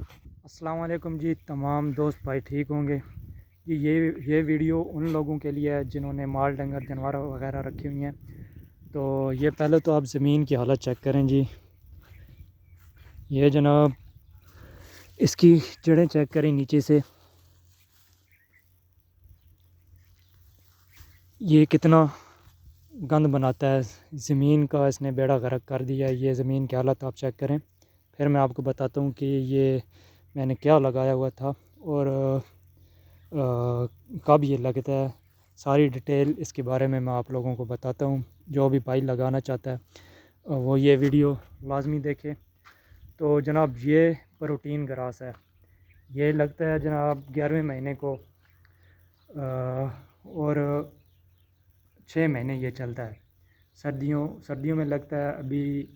السلام علیکم جی، تمام دوست بھائی ٹھیک ہوں گے جی۔ یہ ویڈیو ان لوگوں کے لیے ہے جنہوں نے مال ڈنگر جانور وغیرہ رکھی ہوئی ہیں۔ تو یہ پہلے تو آپ زمین کی حالت چیک کریں جی۔ یہ جناب اس کی جڑیں چیک کریں نیچے سے، یہ کتنا گند بناتا ہے زمین کا، اس نے بیڑا غرق کر دیا ہے۔ یہ زمین کی حالت آپ چیک کریں، پھر میں آپ کو بتاتا ہوں کہ یہ میں نے کیا لگایا ہوا تھا اور کب یہ لگتا ہے۔ ساری ڈیٹیل اس کے بارے میں آپ لوگوں کو بتاتا ہوں۔ جو بھی بھائی لگانا چاہتا ہے وہ یہ ویڈیو لازمی دیکھے۔ تو جناب یہ پروٹین گراس ہے، یہ لگتا ہے جناب 11ویں مہینے کو، اور 6 مہینے یہ چلتا ہے۔ سردیوں میں لگتا ہے۔ ابھی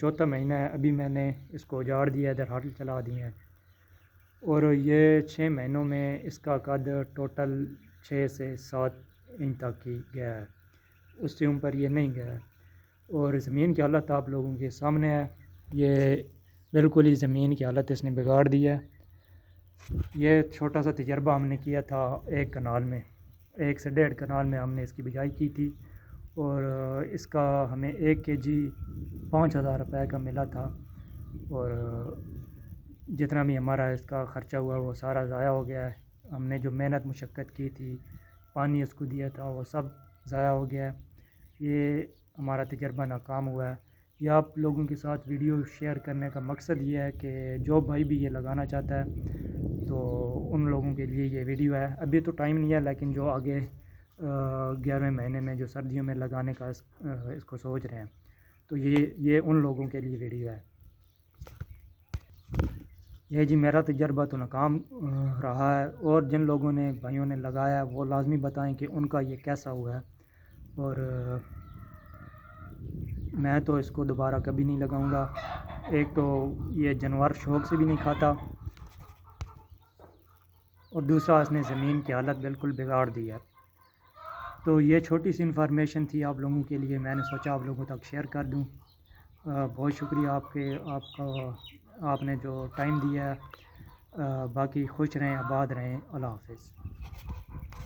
چوتھا مہینہ ہے، ابھی میں نے اس کو اجاڑ دیا ہے، ادھر ہل چلا دیے ہیں، اور یہ 6 مہینوں میں اس کا قد ٹوٹل 6 سے 7 انچ تک ہی گیا ہے، اس سے اوپر یہ نہیں گیا ہے۔ اور زمین کی حالت آپ لوگوں کے سامنے ہے، یہ بالکل ہی زمین کی حالت اس نے بگاڑ دی ہے۔ یہ چھوٹا سا تجربہ ہم نے کیا تھا 1 کنال میں، 1 سے 1.5 کنال میں ہم نے اس کی بجائی کی تھی، اور اس کا ہمیں 1 kg 5,000 روپے کا ملا تھا، اور جتنا بھی ہمارا اس کا خرچہ ہوا وہ سارا ضائع ہو گیا ہے۔ ہم نے جو محنت مشقت کی تھی، پانی اس کو دیا تھا، وہ سب ضائع ہو گیا ہے۔ یہ ہمارا تجربہ ناکام ہوا ہے۔ یہ آپ لوگوں کے ساتھ ویڈیو شیئر کرنے کا مقصد یہ ہے کہ جو بھائی بھی یہ لگانا چاہتا ہے تو ان لوگوں کے لیے یہ ویڈیو ہے۔ ابھی تو ٹائم نہیں ہے، لیکن جو آگے 11ویں مہینے میں جو سردیوں میں لگانے کا اس کو سوچ رہے ہیں، تو یہ ان لوگوں کے لیے ویڈیو ہے۔ یہ جی میرا تجربہ تو ناکام رہا ہے، اور جن لوگوں نے بھائیوں نے لگایا ہے وہ لازمی بتائیں کہ ان کا یہ کیسا ہوا ہے، اور میں تو اس کو دوبارہ کبھی نہیں لگاؤں گا۔ ایک تو یہ جانور شوق سے بھی نہیں کھاتا، اور دوسرا اس نے زمین کی حالت بالکل بگاڑ دی ہے۔ تو یہ چھوٹی سی انفارمیشن تھی آپ لوگوں کے لیے، میں نے سوچا آپ لوگوں تک شیئر کر دوں۔ بہت شکریہ آپ کا، آپ نے جو ٹائم دیا ہے۔ باقی خوش رہیں، آباد رہیں، اللہ حافظ۔